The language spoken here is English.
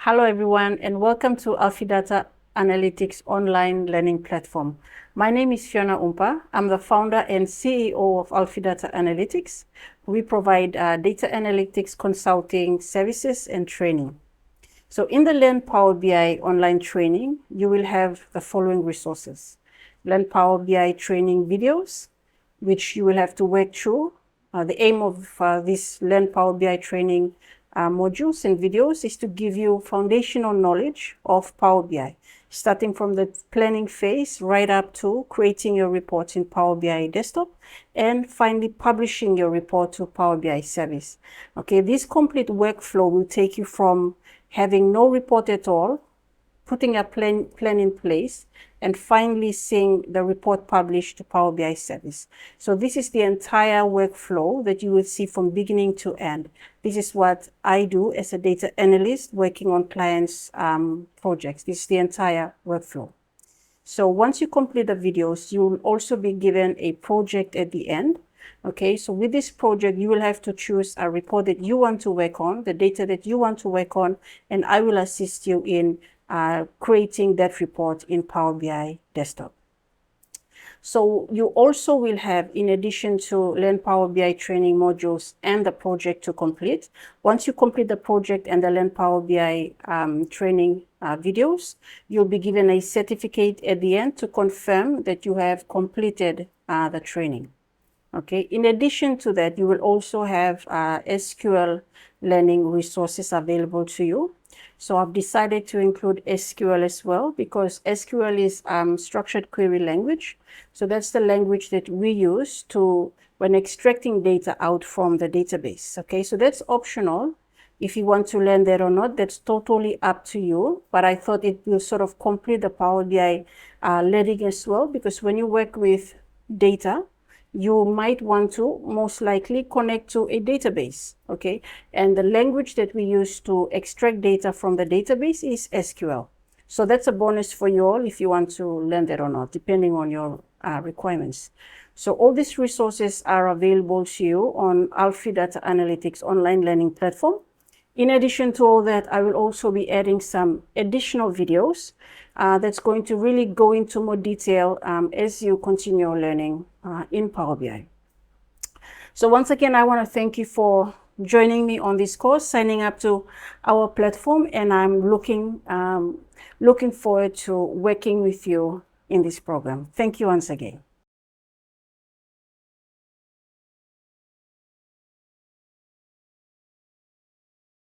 Hello everyone, and welcome to Alfidata Analytics online learning platform. My name is Fiona UMPA. I'm the founder and CEO of Alfidata Analytics. We provide data analytics consulting services and training. So in the Learn Power BI online training, you will have the following resources. Learn Power BI training videos, which you will have to work through. The aim of this Learn Power BI training modules and videos is to give you foundational knowledge of Power BI, starting from the planning phase right up to creating your reports in Power BI desktop and finally publishing your report to Power BI service. Okay, this complete workflow will take you from having no report at all, putting a plan in place, and finally seeing the report published to Power BI service. So this is the entire workflow that you will see from beginning to end. This is what I do as a data analyst working on clients' projects. This is the entire workflow. So once you complete the videos, you will also be given a project at the end. Okay, so with this project, you will have to choose a report that you want to work on, the data that you want to work on, and I will assist you in creating that report in Power BI desktop. So you also will have, in addition to Learn Power BI training modules and the project to complete, once you complete the project and the Learn Power BI training videos, you'll be given a certificate at the end to confirm that you have completed the training. Okay. In addition to that, you will also have SQL learning resources available to you. So I've decided to include SQL as well because SQL is structured query language. So that's the language that we use when extracting data out from the database. Okay, so that's optional. If you want to learn that or not, that's totally up to you. But I thought it will sort of complete the Power BI learning as well, because when you work with data, you might want to most likely connect to a database, okay? And the language that we use to extract data from the database is SQL. So that's a bonus for you all if you want to learn that or not, depending on your requirements. So all these resources are available to you on Alfidata Analytics online learning platform. In addition to all that, I will also be adding some additional videos that's going to really go into more detail as you continue learning in Power BI. So once again, I want to thank you for joining me on this course, signing up to our platform, and I'm looking forward to working with you in this program. Thank you once again.